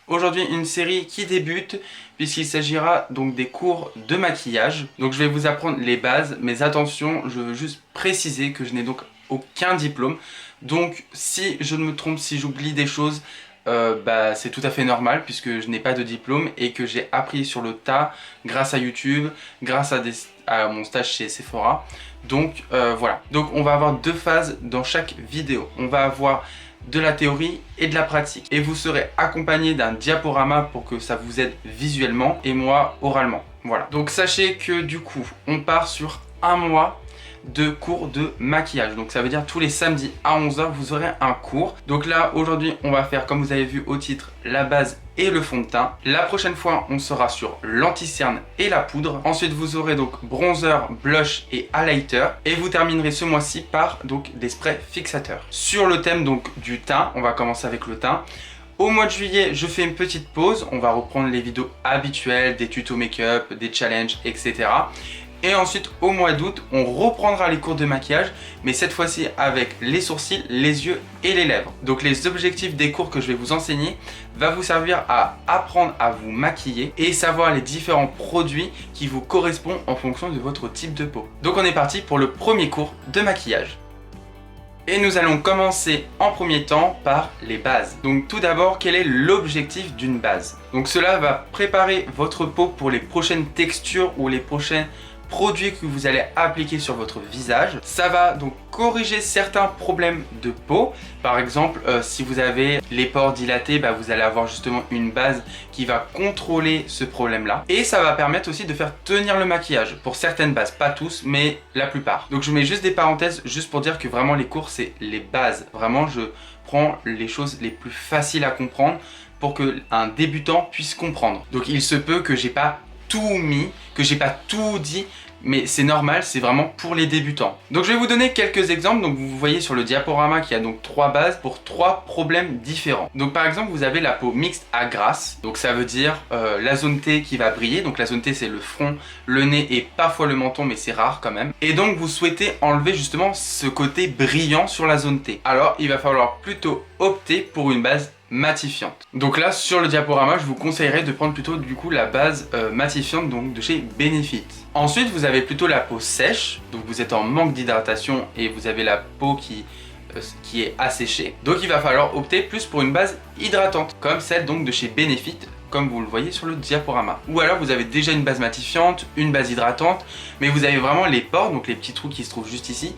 Aujourd'hui une série qui débute puisqu'il s'agira donc des cours de maquillage. Donc je vais vous apprendre les bases, mais attention, je veux juste préciser que je n'ai donc aucun diplôme. Donc si je ne me trompe, si j'oublie des choses, c'est tout à fait normal puisque je n'ai pas de diplôme et que j'ai appris sur le tas grâce à YouTube, grâce à mon stage chez Sephora. Donc voilà, donc on va avoir deux phases dans chaque vidéo. On va avoir de la théorie et de la pratique. Et vous serez accompagné d'un diaporama pour que ça vous aide visuellement et moi oralement. Voilà. Donc sachez que du coup, on part sur un mois de cours de maquillage. Donc ça veut dire tous les samedis à 11 h vous aurez un cours. Donc là aujourd'hui on va faire, comme vous avez vu au titre, la base et le fond de teint. La prochaine fois on sera sur l'anti-cerne et la poudre. Ensuite vous aurez donc bronzer, blush et highlighter. Et vous terminerez ce mois-ci par donc des sprays fixateurs. Sur le thème donc du teint, on va commencer avec le teint. Au mois de juillet, je fais une petite pause. On va reprendre les vidéos habituelles, des tutos make-up, des challenges, etc. Et ensuite, au mois d'août, on reprendra les cours de maquillage, mais cette fois-ci avec les sourcils, les yeux et les lèvres. Donc les objectifs des cours que je vais vous enseigner va vous servir à apprendre à vous maquiller et savoir les différents produits qui vous correspondent en fonction de votre type de peau. Donc on est parti pour le premier cours de maquillage. Et nous allons commencer en premier temps par les bases. Donc tout d'abord, quel est l'objectif d'une base? Donc cela va préparer votre peau pour les prochaines textures ou les prochains produits que vous allez appliquer sur votre visage. Ça va donc corriger certains problèmes de peau. Par exemple, si vous avez les pores dilatés, vous allez avoir justement une base qui va contrôler ce problème-là. Et ça va permettre aussi de faire tenir le maquillage pour certaines bases, pas tous, mais la plupart. Donc je mets juste des parenthèses juste pour dire que vraiment les cours, c'est les bases. Vraiment, je prends les choses les plus faciles à comprendre pour qu'un débutant puisse comprendre. Donc il se peut que j'ai pas tout mis, que j'ai pas tout dit, mais c'est normal, c'est vraiment pour les débutants. Donc je vais vous donner quelques exemples. Donc vous voyez sur le diaporama qu'il y a donc 3 bases pour 3 problèmes différents. Donc par exemple, vous avez la peau mixte à grasse. Donc ça veut dire la zone T qui va briller. Donc la zone T, c'est le front, le nez et parfois le menton, mais c'est rare quand même. Et donc vous souhaitez enlever justement ce côté brillant sur la zone T. Alors il va falloir plutôt opter pour une base matifiante. Donc là sur le diaporama, je vous conseillerais de prendre plutôt du coup la base matifiante donc de chez Benefit. Ensuite vous avez plutôt la peau sèche, donc vous êtes en manque d'hydratation et vous avez la peau qui est asséchée. Donc il va falloir opter plus pour une base hydratante comme celle donc de chez Benefit, comme vous le voyez sur le diaporama. Ou alors vous avez déjà une base matifiante, une base hydratante, mais vous avez vraiment les pores, donc les petits trous qui se trouvent juste ici,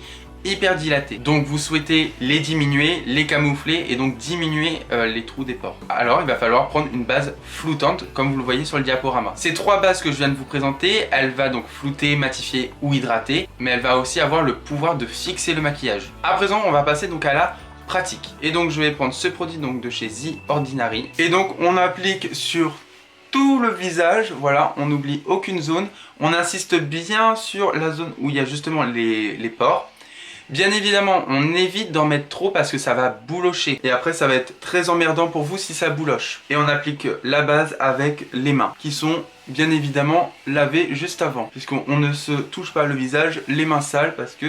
hyper dilatés. Donc vous souhaitez les diminuer, les camoufler et donc diminuer les trous des pores. Alors il va falloir prendre une base floutante comme vous le voyez sur le diaporama. Ces 3 bases que je viens de vous présenter, elle va donc flouter, matifier ou hydrater, mais elle va aussi avoir le pouvoir de fixer le maquillage. À présent on va passer donc à la pratique. Et donc je vais prendre ce produit donc de chez The Ordinary. Et donc on applique sur tout le visage, voilà, on n'oublie aucune zone. On insiste bien sur la zone où il y a justement les pores. Bien évidemment, on évite d'en mettre trop parce que ça va boulocher. Et après, ça va être très emmerdant pour vous si ça bouloche. Et on applique la base avec les mains, qui sont bien évidemment lavées juste avant. Puisqu'on ne se touche pas le visage, les mains sales, parce que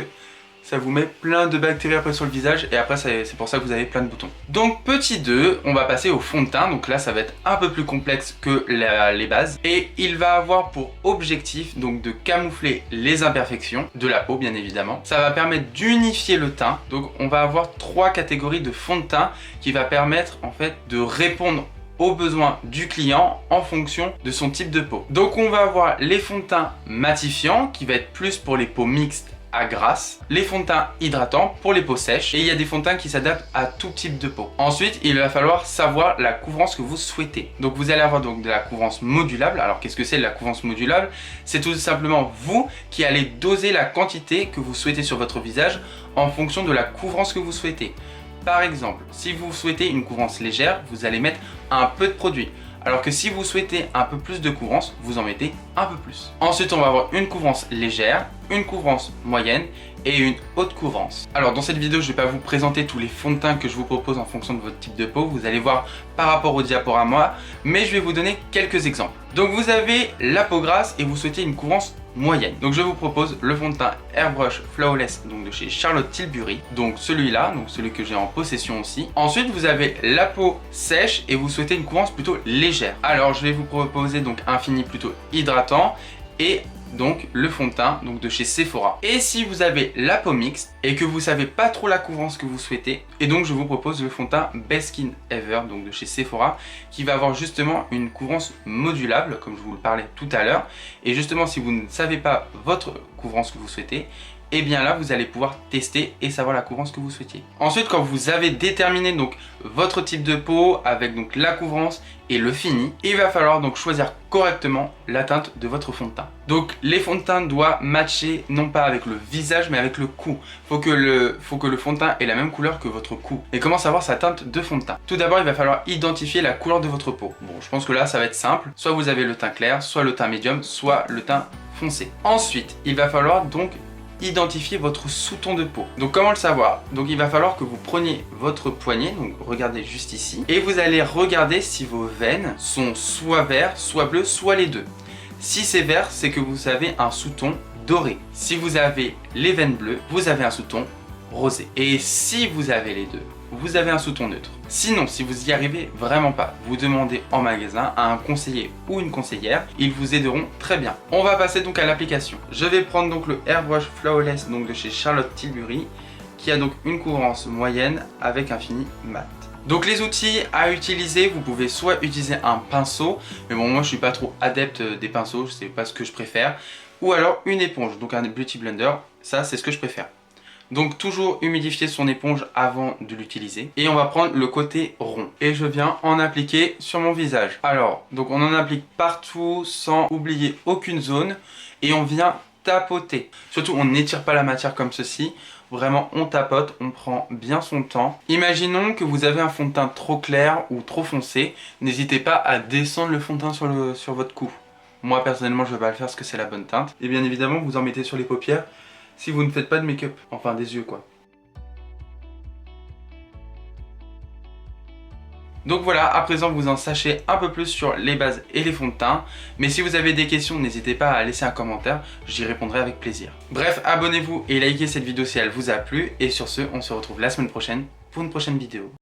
ça vous met plein de bactéries après sur le visage et après c'est pour ça que vous avez plein de boutons. Donc petit 2, on va passer au fond de teint. Donc là ça va être un peu plus complexe que les bases. Et il va avoir pour objectif donc de camoufler les imperfections de la peau bien évidemment. Ça va permettre d'unifier le teint. Donc on va avoir 3 catégories de fond de teint qui va permettre en fait de répondre aux besoins du client en fonction de son type de peau. Donc on va avoir les fonds de teint matifiants qui va être plus pour les peaux mixtes à grasse, les fonds de teint hydratants pour les peaux sèches et il y a des fonds de teint qui s'adaptent à tout type de peau. Ensuite, il va falloir savoir la couvrance que vous souhaitez. Donc vous allez avoir donc de la couvrance modulable. Alors qu'est-ce que c'est la couvrance modulable? C'est tout simplement vous qui allez doser la quantité que vous souhaitez sur votre visage en fonction de la couvrance que vous souhaitez. Par exemple, si vous souhaitez une couvrance légère, vous allez mettre un peu de produit. Alors que si vous souhaitez un peu plus de couvrance, vous en mettez un peu plus. Ensuite, on va avoir une couvrance légère, une couvrance moyenne et une haute couvrance. Alors dans cette vidéo, je ne vais pas vous présenter tous les fonds de teint que je vous propose en fonction de votre type de peau. Vous allez voir par rapport au diaporama, mais je vais vous donner quelques exemples. Donc vous avez la peau grasse et vous souhaitez une couvrance moyenne. Donc je vous propose le fond de teint Airbrush Flawless donc de chez Charlotte Tilbury. Donc celui-là, donc celui que j'ai en possession aussi. Ensuite vous avez la peau sèche et vous souhaitez une couvrance plutôt légère. Alors je vais vous proposer donc un fini plutôt hydratant et donc le fond de teint donc de chez Sephora. Et si vous avez la peau mixte et que vous savez pas trop la couvrance que vous souhaitez, et donc je vous propose le fond de teint Best Skin Ever donc de chez Sephora qui va avoir justement une couvrance modulable comme je vous le parlais tout à l'heure. Et justement si vous ne savez pas votre couvrance que vous souhaitez, et bien là vous allez pouvoir tester et savoir la couvrance que vous souhaitiez. Ensuite quand vous avez déterminé donc votre type de peau avec donc la couvrance et le fini, il va falloir donc choisir correctement la teinte de votre fond de teint. Donc les fonds de teint doivent matcher non pas avec le visage mais avec le cou. Faut que le fond de teint ait la même couleur que votre cou. Et comment savoir sa teinte de fond de teint? Tout d'abord il va falloir identifier la couleur de votre peau. Bon je pense que là ça va être simple, soit vous avez le teint clair, soit le teint médium, soit le teint foncé. Ensuite il va falloir donc identifier votre sous-ton de peau. Donc comment le savoir? Donc il va falloir que vous preniez votre poignet, donc regardez juste ici, et vous allez regarder si vos veines sont soit vert, soit bleu, soit les deux. Si c'est vert, c'est que vous avez un sous-ton doré. Si vous avez les veines bleues, vous avez un sous-ton rosé. Et si vous avez les deux, vous avez un sous-ton neutre. Sinon, si vous n'y arrivez vraiment pas, vous demandez en magasin à un conseiller ou une conseillère, ils vous aideront très bien. On va passer donc à l'application. Je vais prendre donc le Airbrush Flawless donc de chez Charlotte Tilbury qui a donc une couvrance moyenne avec un fini mat. Donc les outils à utiliser, vous pouvez soit utiliser un pinceau, mais bon moi je suis pas trop adepte des pinceaux, je sais pas ce que je préfère, ou alors une éponge, donc un Beauty Blender, ça c'est ce que je préfère. Donc toujours humidifier son éponge avant de l'utiliser. Et on va prendre le côté rond. Et je viens en appliquer sur mon visage. Alors, donc on en applique partout sans oublier aucune zone. Et on vient tapoter. Surtout on n'étire pas la matière comme ceci. Vraiment on tapote, on prend bien son temps. Imaginons que vous avez un fond de teint trop clair ou trop foncé. N'hésitez pas à descendre le fond de teint sur votre cou. Moi personnellement je ne vais pas le faire parce que c'est la bonne teinte. Et bien évidemment vous en mettez sur les paupières. Si vous ne faites pas de make-up, enfin des yeux quoi. Donc voilà, à présent vous en sachez un peu plus sur les bases et les fonds de teint. Mais si vous avez des questions, n'hésitez pas à laisser un commentaire, j'y répondrai avec plaisir. Bref, abonnez-vous et likez cette vidéo si elle vous a plu. Et sur ce, on se retrouve la semaine prochaine pour une prochaine vidéo.